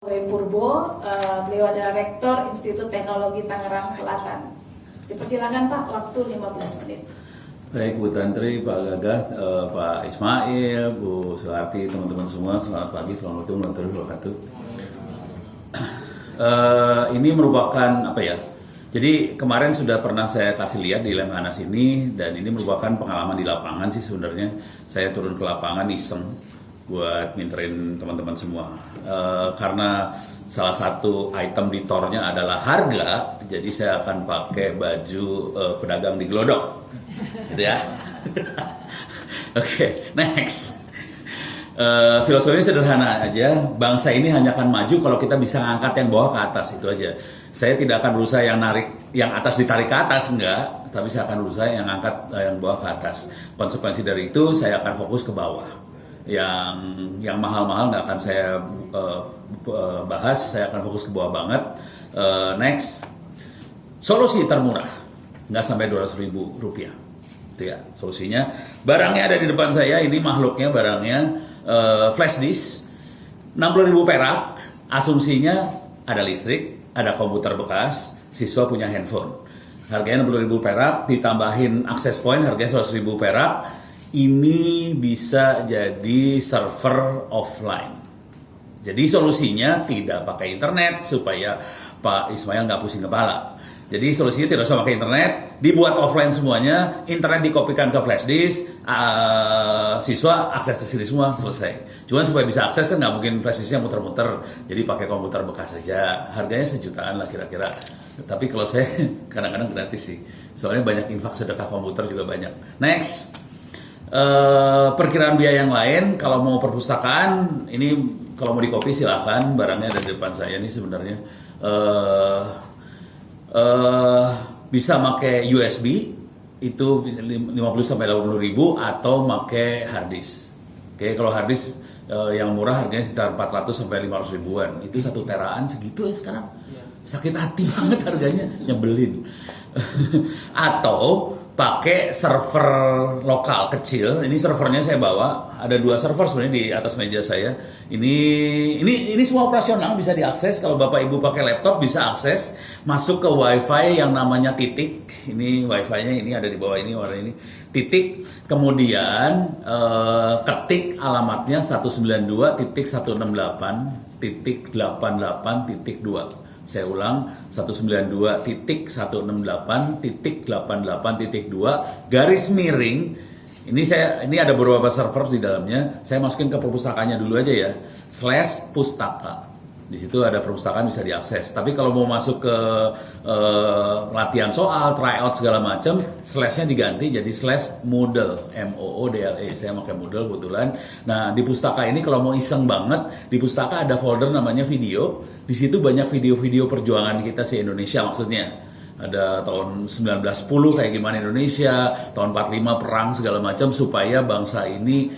Purbo, beliau adalah Rektor Institut Teknologi Tangerang Selatan. Dipersilakan Pak, waktu 15 menit. Baik Bu Tantri, Pak Gagah, Pak Ismail, Bu Suharti, teman-teman semua, selamat pagi, assalamualaikum warahmatullahi wabarakatuh. Ini merupakan apa ya? Jadi kemarin sudah pernah saya kasih lihat di Lemhanas ini, dan ini merupakan pengalaman di lapangan sih sebenarnya. Saya turun ke lapangan iseng buat minterin teman-teman semua. Karena salah satu item di tornya adalah harga, jadi saya akan pakai baju pedagang di Glodok, gitu ya. Oke, next. Filosofinya sederhana aja, bangsa ini hanya akan maju kalau kita bisa ngangkat yang bawah ke atas, itu aja. Saya tidak akan berusaha yang narik, yang atas ditarik ke atas, enggak, tapi saya akan berusaha yang angkat yang bawah ke atas. Konsekuensi dari itu saya akan fokus ke bawah. Yang mahal-mahal nggak akan saya bahas, saya akan fokus ke bawah banget. Next, solusi termurah, nggak sampai 200.000 rupiah. Itu ya solusinya. Barangnya ada di depan saya, ini makhluknya barangnya, flash disk 60.000 perak. Asumsinya ada listrik, ada komputer bekas, siswa punya handphone. Harganya 60.000 perak, ditambahin access point harganya 100.000 perak. Ini bisa jadi server offline. Jadi solusinya tidak pakai internet supaya Pak Ismail nggak pusing kepala. Jadi solusinya tidak usah pakai internet, dibuat offline semuanya, internet dikopikan ke flash disk, siswa akses ke sini semua, selesai. Cuma supaya bisa akses kan nggak mungkin flash disknya muter-muter, jadi pakai komputer bekas saja. Harganya sejutaan lah kira-kira. Tapi kalau saya kadang-kadang gratis sih, soalnya banyak infak sedekah komputer juga banyak. Next. Perkiraan biaya yang lain, kalau mau perpustakaan, ini kalau mau di copy silakan, barangnya ada di depan saya nih sebenarnya. Bisa pakai USB, itu bisa 50 sampai 80 ribu, atau pakai hard disk. Oke, kalau hard disk yang murah harganya sekitar 400 sampai 500 ribuan. Itu 1 teraan segitu ya sekarang. Sakit hati banget harganya, nyebelin. Atau pakai server lokal kecil. Ini servernya saya bawa, ada 2 server sebenarnya di atas meja saya. Ini semua operasional, bisa diakses. Kalau Bapak Ibu pakai laptop bisa akses, masuk ke WiFi yang namanya titik. Ini WiFi-nya ini ada di bawah ini, warna ini titik. Kemudian ketik alamatnya 192.168.88.2. Saya ulang, 192.168.88.2 garis miring. Ini ada beberapa server di dalamnya. Saya masukin ke perpustakaannya dulu aja ya. /pustaka. Di situ ada perpustakaan bisa diakses. Tapi kalau mau masuk ke latihan soal, tryout segala macam, slashnya diganti jadi /Moodle, MOODLE. Saya pakai Moodle kebetulan. Nah, di pustaka ini kalau mau iseng banget, di pustaka ada folder namanya video. Di situ banyak video-video perjuangan kita se-Indonesia maksudnya. Ada tahun 1910 kayak gimana Indonesia, tahun 45 perang segala macam, supaya bangsa ini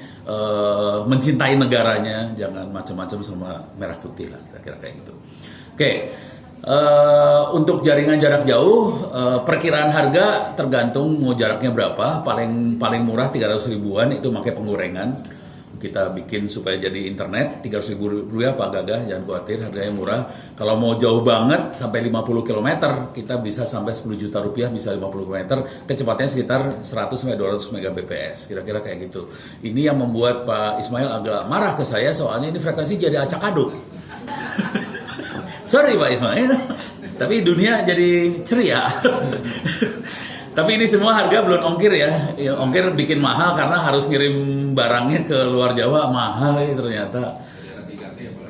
mencintai negaranya, jangan macam-macam sama merah putih lah, kira-kira kayak gitu. Oke, untuk jaringan jarak jauh, perkiraan harga tergantung mau jaraknya berapa. Paling murah 300 ribuan, itu pakai penggorengan. Kita bikin supaya jadi internet 300 ribu rupiah, Pak Gagah, jangan khawatir, harganya murah. Kalau mau jauh banget sampai 50 km, kita bisa sampai 10 juta rupiah, bisa 50 km, kecepatannya sekitar 100 sampai 200 Mbps, kira-kira kayak gitu. Ini yang membuat Pak Ismail agak marah ke saya, soalnya ini frekuensi jadi acak aduk. Sorry Pak Ismail, tapi dunia jadi ceria. Tapi ini semua harga belum ongkir ya. Ongkir bikin mahal karena harus ngirim barangnya ke luar Jawa, mahal ya ternyata.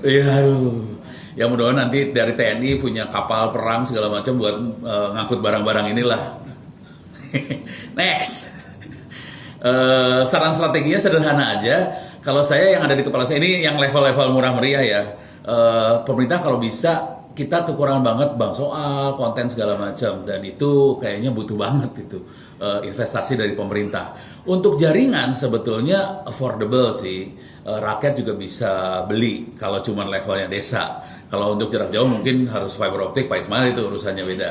Iya, aduh. Ya mudah-mudahan nanti dari TNI punya kapal perang segala macam buat ngangkut barang-barang inilah. Next. Saran strateginya sederhana aja. Kalau saya yang ada di kepala saya ini yang level-level murah meriah ya. Pemerintah kalau bisa, kita kekurangan banget bang soal konten segala macam, dan itu kayaknya butuh banget itu investasi dari pemerintah. Untuk jaringan sebetulnya affordable sih, rakyat juga bisa beli kalau cuma levelnya desa. Kalau untuk jarak jauh mungkin harus fiber optik, Pak Ismail, itu urusannya beda.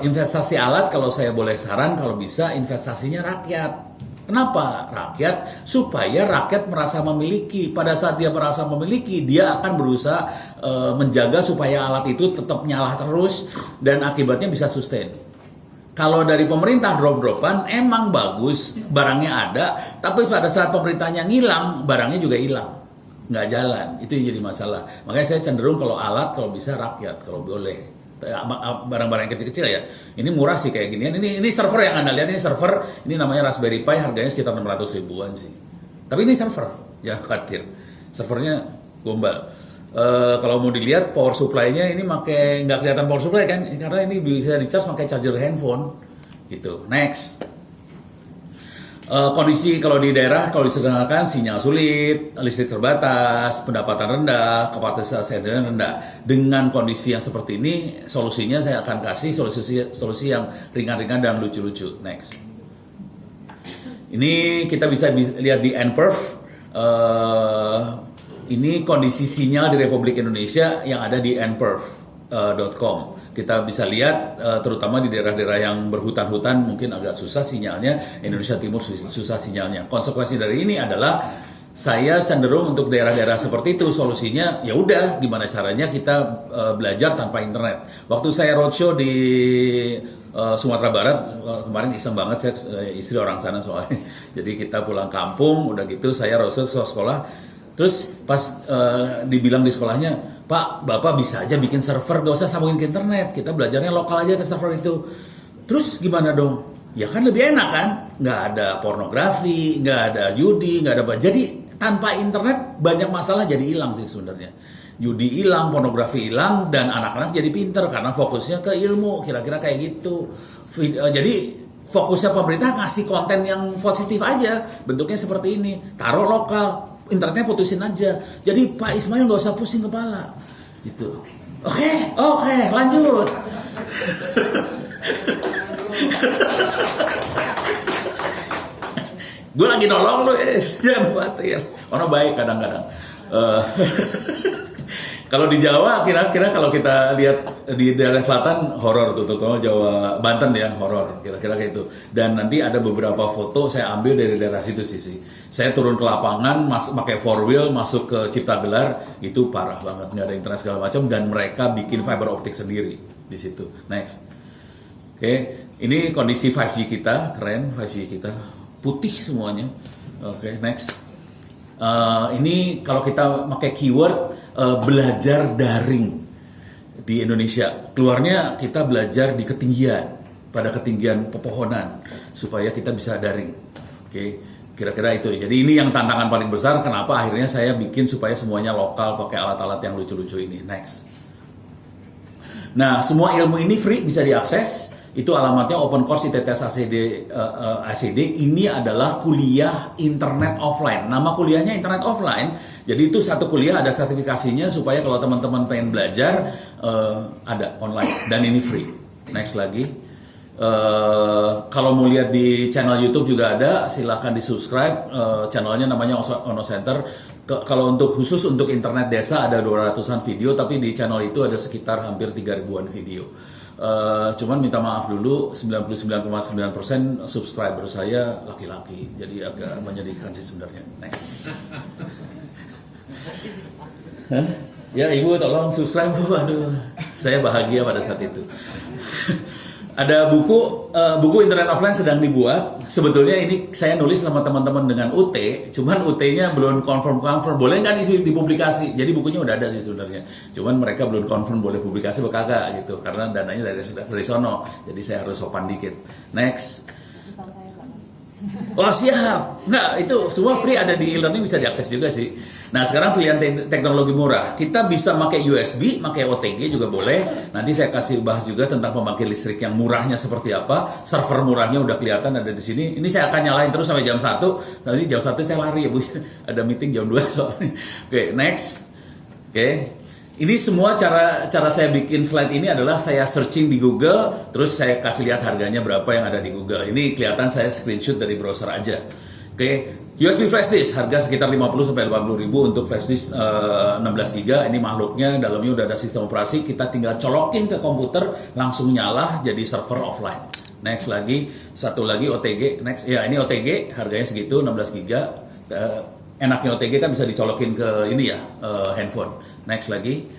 Investasi alat kalau saya boleh saran, kalau bisa investasinya rakyat. Kenapa? Rakyat, supaya rakyat merasa memiliki. Pada saat dia merasa memiliki, dia akan berusaha menjaga supaya alat itu tetap nyala terus dan akibatnya bisa sustain. Kalau dari pemerintah drop-dropan emang bagus, barangnya ada, tapi pada saat pemerintahnya ngilang, barangnya juga hilang. Nggak jalan, itu yang jadi masalah. Makanya saya cenderung kalau alat, kalau bisa rakyat, kalau boleh. Barang-barang yang kecil-kecil ya, ini murah sih kayak ginian. Ini server yang Anda lihat, ini server, ini namanya Raspberry Pi, harganya sekitar 600 ribuan sih. Tapi ini server, jangan khawatir. Servernya gombal. Kalau mau dilihat power supply-nya ini nggak kelihatan power supply kan, karena ini bisa di-charge pakai charger handphone gitu. Next. Kondisi kalau di daerah, kalau disederhanakan sinyal sulit, listrik terbatas, pendapatan rendah, kapasitas internet rendah. Dengan kondisi yang seperti ini, solusinya saya akan kasih solusi yang ringan-ringan dan lucu-lucu. Next. Ini kita bisa lihat di nperf. Ini kondisi sinyal di Republik Indonesia yang ada di nperf.com. Kita bisa lihat terutama di daerah-daerah yang berhutan-hutan mungkin agak susah sinyalnya, Indonesia Timur susah sinyalnya. Konsekuensi dari ini adalah saya cenderung untuk daerah-daerah seperti itu solusinya ya udah gimana caranya kita belajar tanpa internet. Waktu saya roadshow di Sumatera Barat kemarin iseng banget, saya istri orang sana soalnya. Jadi kita pulang kampung udah gitu saya roadshow ke sekolah. Terus pas dibilang di sekolahnya, Pak, Bapak bisa aja bikin server, gak usah sambungin ke internet. Kita belajarnya lokal aja ke server itu. Terus gimana dong? Ya kan lebih enak kan? Nggak ada pornografi, nggak ada judi, nggak ada apa. Jadi tanpa internet banyak masalah jadi hilang sih sebenarnya. Judi hilang, pornografi hilang, dan anak-anak jadi pinter karena fokusnya ke ilmu. Kira-kira kayak gitu. Jadi fokusnya pemerintah ngasih konten yang positif aja. Bentuknya seperti ini. Taruh lokal. Internetnya putusin aja. Jadi Pak Ismail nggak usah pusing kepala. Gitu. Oke, lanjut. Gue lagi nolong lu, jangan khawatir. Orang baik kadang-kadang. Kalau di Jawa, kira-kira kalau kita lihat di daerah selatan horor tuh, terutama Jawa Banten ya horor, kira-kira kayak itu. Dan nanti ada beberapa foto saya ambil dari daerah situ sih. Saya turun ke lapangan, pakai 4-wheel, masuk ke Cipta Gelar, itu parah banget, nggak ada internet segala macam, dan mereka bikin fiber optik sendiri di situ. Next. Oke, ini kondisi 5G kita, keren 5G kita, putih semuanya. Oke, next. Ini kalau kita pakai keyword belajar daring di Indonesia, keluarnya kita belajar di ketinggian, pada ketinggian pepohonan supaya kita bisa daring. Oke, kira-kira itu. Jadi ini yang tantangan paling besar. Kenapa akhirnya saya bikin supaya semuanya lokal pakai alat-alat yang lucu-lucu ini. Next. Nah, semua ilmu ini free, bisa diakses. Itu alamatnya Open Course ITTS ACD. Ini adalah kuliah internet offline. Nama kuliahnya internet offline. Jadi itu satu kuliah ada sertifikasinya supaya kalau teman-teman pengen belajar ada online dan ini free. Next lagi. Kalau mau lihat di channel YouTube juga ada, silahkan di subscribe. Channelnya namanya Ono Center. Kalau untuk khusus untuk internet desa ada 200-an video, tapi di channel itu ada sekitar hampir 3.000-an video. Cuman minta maaf dulu, 99,9% subscriber saya laki-laki, jadi agak menyedihkan sih sebenarnya. Next. Hah? Ya ibu tolong subscribe, aduh, saya bahagia pada saat itu. Ada buku internet offline sedang dibuat. Sebetulnya ini saya nulis sama teman-teman dengan UT, cuman UT-nya belum confirm. Boleh nggak isi dipublikasi? Jadi bukunya udah ada sih sebenarnya. Cuman mereka belum confirm boleh publikasi atau kagak gitu, karena dananya dari sono. Jadi saya harus sopan dikit. Next. Oh siap. Nggak, itu semua free, ada di e-learning, bisa diakses juga sih. Nah sekarang pilihan teknologi murah. Kita bisa pakai USB, pakai OTG juga boleh. Nanti saya kasih bahas juga tentang pembangkit listrik yang murahnya seperti apa. Server murahnya udah kelihatan ada di sini. Ini saya akan nyalain terus sampai jam 1. Nanti jam 1 saya lari ya Bu. Ada meeting jam 2 soalnya. Oke, next. Oke. Ini semua cara saya bikin slide ini adalah saya searching di Google, terus saya kasih lihat harganya berapa yang ada di Google. Ini kelihatan saya screenshot dari browser aja. Oke, USB flash disk harga sekitar 50 sampai 80 ribu untuk flash disk 16 GB. Ini makhluknya dalamnya udah ada sistem operasi, kita tinggal colokin ke komputer langsung nyala jadi server offline. Next lagi, satu lagi OTG. Next, ya ini OTG, harganya segitu 16 giga. Enaknya OTG kan bisa dicolokin ke ini ya, handphone. Next lagi,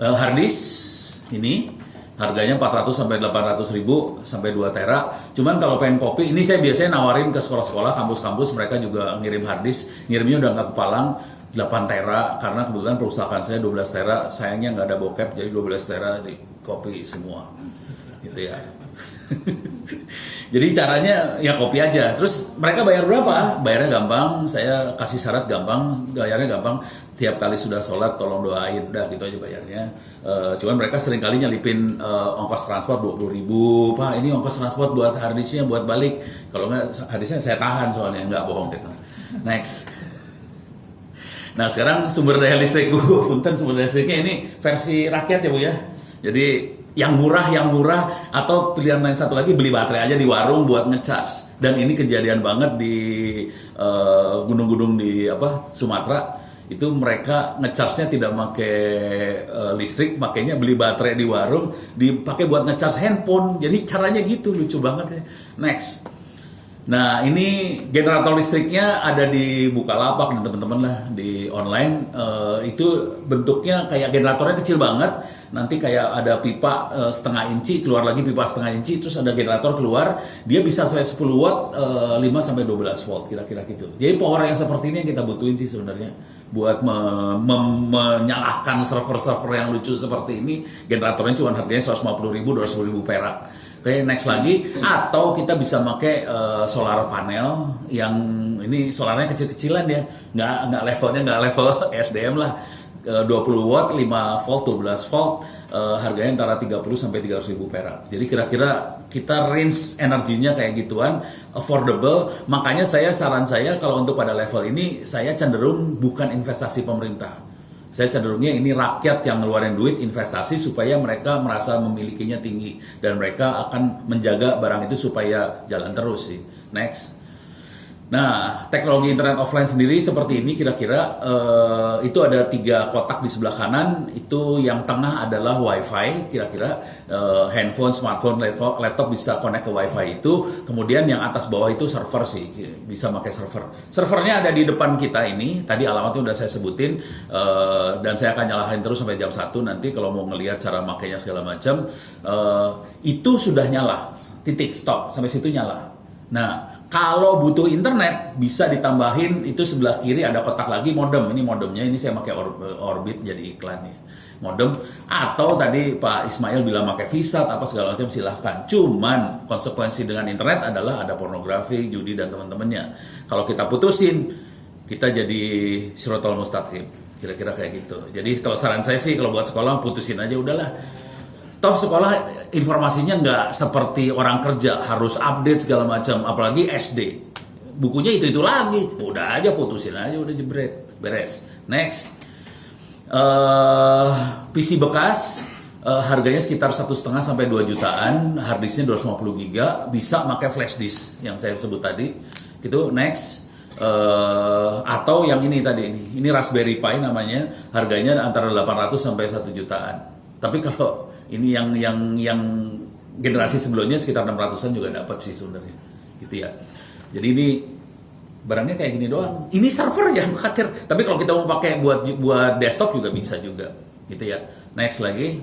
hard disk ini harganya 400 sampai 800 ribu sampai 2 tera. Cuman kalau pengen kopi, ini saya biasanya nawarin ke sekolah-sekolah, kampus-kampus, mereka juga ngirim hard disk. Ngirimnya udah nggak kepalang 8 tera, karena kebetulan perusahaan saya 12 tera, sayangnya nggak ada bokep, jadi 12 tera di kopi semua. Gitu ya. Jadi caranya ya kopi aja. Terus mereka bayar berapa? Bayarnya gampang, saya kasih syarat gampang, bayarnya gampang. Setiap kali sudah sholat tolong doain, udah gitu aja bayarnya. Cuman mereka sering kali nyelipin ongkos transport 20 ribu. Pak, ini ongkos transport buat harddisknya, buat balik. Kalau nggak harddisknya saya tahan soalnya, nggak bohong gitu. Next. Nah sekarang sumber daya listrik Bu, punten sumber daya listriknya ini versi rakyat ya Bu ya. Jadi yang murah atau pilihan lain satu lagi beli baterai aja di warung buat ngecas. Dan ini kejadian banget di gunung-gunung di Sumatera. Itu mereka ngecasnya tidak pakai listrik, makanya beli baterai di warung dipakai buat ngecas handphone. Jadi caranya gitu, lucu banget ya. Next. Nah ini generator listriknya ada di Bukalapak dan teman-teman lah di online. Itu bentuknya kayak generatornya kecil banget. Nanti kayak ada pipa setengah inci, keluar lagi pipa setengah inci, terus ada generator keluar. Dia bisa sampai 10 watt, 5 sampai 12 volt kira-kira gitu. Jadi power yang seperti ini yang kita butuhin sih sebenarnya buat menyalahkan server-server yang lucu seperti ini. Generatornya cuma harganya 150 ribu, 200 ribu perak. Oke, next lagi, atau kita bisa pakai solar panel yang ini solarnya kecil-kecilan ya, nggak level SDM lah, 20 watt, 5 volt, 12 volt, harganya antara 30 sampai 300 ribu perak. Jadi kira-kira kita range energinya kayak gituan, affordable. Makanya saran saya kalau untuk pada level ini, saya cenderung bukan investasi pemerintah. Saya cenderungnya ini rakyat yang ngeluarin duit investasi supaya mereka merasa memilikinya tinggi dan mereka akan menjaga barang itu supaya jalan terus sih. Next. Nah, teknologi internet offline sendiri seperti ini kira-kira itu ada 3 kotak di sebelah kanan. Itu yang tengah adalah WiFi, kira-kira handphone, smartphone, laptop bisa connect ke WiFi itu. Kemudian yang atas bawah itu server sih, bisa pakai server. Servernya ada di depan kita ini. Tadi alamatnya udah saya sebutin dan saya akan nyalahin terus sampai jam 1 nanti kalau mau ngelihat cara makainya segala macam. Itu sudah nyala, titik stop sampai situ nyala. Nah, kalau butuh internet bisa ditambahin itu sebelah kiri ada kotak lagi modem. Ini modemnya, ini saya pakai Orbit jadi iklan ya. Modem atau tadi Pak Ismail bilang pakai Visat apa segala macam silahkan. Cuman konsekuensi dengan internet adalah ada pornografi, judi dan teman-temannya. Kalau kita putusin, kita jadi sirotol mustaqim. Kira-kira kayak gitu. Jadi kalau saran saya sih kalau buat sekolah putusin aja udahlah. Toh sekolah informasinya nggak seperti orang kerja harus update segala macam, apalagi SD bukunya itu lagi, udah aja putusin aja udah jebret beres. Next, PC bekas harganya sekitar 1,5 sampai 2 jutaan, harddisknya 250 giga, bisa pakai flash disk yang saya sebut tadi gitu. Next. Atau yang ini tadi ini Raspberry Pi namanya, harganya antara 800 sampai 1 jutaan. Tapi kalau ini yang generasi sebelumnya sekitar 600-an juga dapat sih sebenarnya, gitu ya. Jadi ini barangnya kayak gini doang. Ini server ya, khawatir. Tapi kalau kita mau pakai buat desktop juga bisa juga, gitu ya. Next lagi,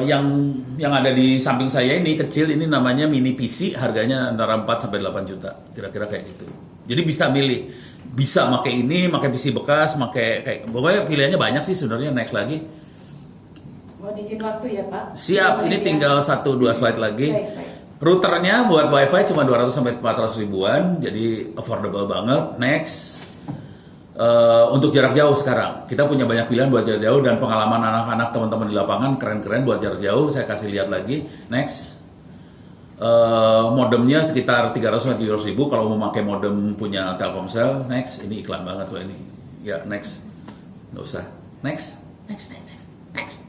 yang ada di samping saya ini kecil, ini namanya mini PC, harganya antara 4 sampai 8 juta, kira-kira kayak gitu. Jadi bisa milih, bisa pakai ini, pakai PC bekas, pakai kayak pokoknya pilihannya banyak sih sebenarnya. Next lagi. Mohon izin waktu ya Pak. Siap, ini tinggal 1-2 slide lagi. Baik. Routernya buat WiFi cuma 200 sampai 400 ribuan, jadi affordable banget. Next, untuk jarak jauh sekarang kita punya banyak pilihan buat jarak jauh dan pengalaman anak-anak teman-teman di lapangan keren-keren buat jarak jauh. Saya kasih lihat lagi. Next, modemnya sekitar 300 sampai 300 ribu kalau mau pakai modem punya Telkomsel. Next, ini iklan banget loh ini. Ya next, nggak usah. Next.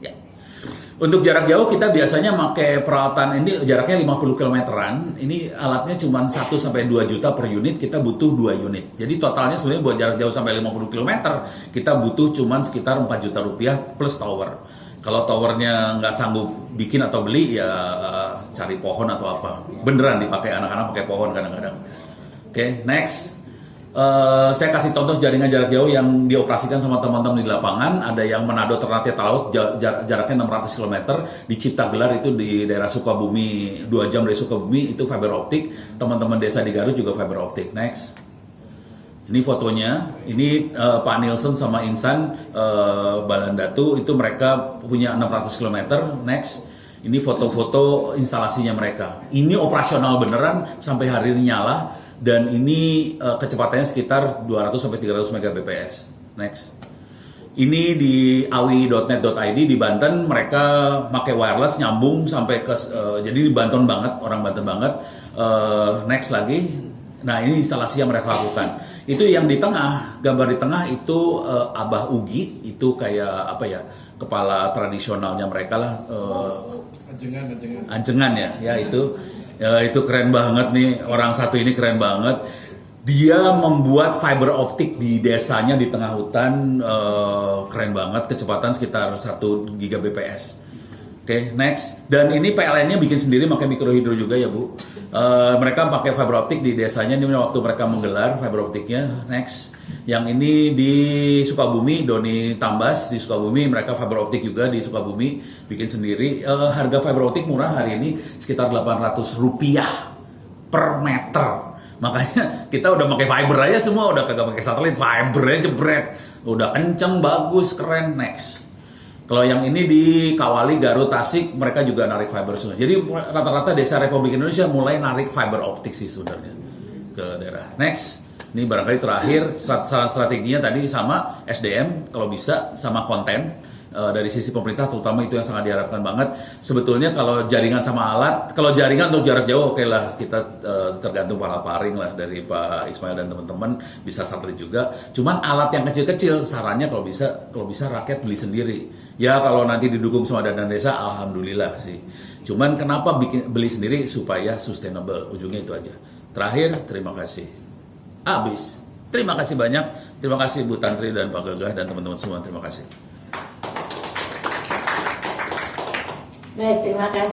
Ya. Untuk jarak jauh kita biasanya pakai peralatan ini jaraknya 50 kilometeran. Ini alatnya cuma 1 sampai 2 juta per unit, kita butuh 2 unit. Jadi totalnya sebenarnya buat jarak jauh sampai 50 km kita butuh cuma sekitar 4 juta rupiah plus tower. Kalau towernya nggak sanggup bikin atau beli ya cari pohon atau apa. Beneran dipakai anak-anak pakai pohon kadang-kadang. Oke, next. Saya kasih contoh jaringan jarak jauh yang dioperasikan sama teman-teman di lapangan. Ada yang Manado Ternate Talaut, jaraknya 600 km di Ciptagelar, itu di daerah Sukabumi, 2 jam dari Sukabumi, itu fiber optik. Teman-teman desa di Garut juga fiber optik. Next. Ini fotonya, ini Pak Nielsen sama Insan Balandatu, itu mereka punya 600 km. Next. Ini foto-foto instalasinya mereka. Ini operasional beneran sampai hari ini nyala. Dan ini kecepatannya sekitar 200 sampai 300 Mbps. Next. Ini di awi.net.id di Banten, mereka pakai wireless nyambung sampai ke jadi di Banten banget, orang Banten banget. Next lagi. Nah, ini instalasi yang mereka lakukan. Itu yang di tengah, gambar di tengah itu Abah Ugi, itu kayak apa ya? Kepala tradisionalnya mereka lah. Anjengan ya itu. Ya, itu keren banget nih, orang satu ini keren banget. Dia membuat fiber optik di desanya di tengah hutan, keren banget, kecepatan sekitar 1 Gbps. Oke, next. Dan ini PLN-nya bikin sendiri, pakai mikrohidro juga ya Bu. Mereka pakai fiber optik di desanya, ini waktu mereka menggelar fiber optiknya. Next. Yang ini di Sukabumi, Doni Tambas di Sukabumi, mereka fiber optik juga di Sukabumi, bikin sendiri. Harga fiber optik murah hari ini sekitar Rp800 per meter. Makanya kita udah pakai fiber aja semua, udah kagak pakai satelit, fiber aja jebret. Udah kenceng, bagus, keren. Next. Kalau yang ini di Kawali, Garut, Tasik, mereka juga narik fiber semua. Jadi rata-rata desa Republik Indonesia mulai narik fiber optik sih sebenarnya ke daerah. Next. Ini barangkali terakhir, salah strateginya tadi sama SDM kalau bisa, sama konten dari sisi pemerintah, terutama itu yang sangat diharapkan banget. Sebetulnya kalau jaringan sama alat, kalau jaringan untuk jarak jauh oke lah, kita tergantung paring lah dari Pak Ismail dan teman-teman, bisa satelit juga. Cuman alat yang kecil-kecil, sarannya kalau bisa rakyat beli sendiri. Ya kalau nanti didukung sama dana desa, alhamdulillah sih. Cuman kenapa beli sendiri supaya sustainable, ujungnya itu aja. Terakhir, terima kasih. Habis. Terima kasih banyak. Terima kasih Bu Tantri dan Pak Gagah dan teman-teman semua. Terima kasih. Baik, terima kasih.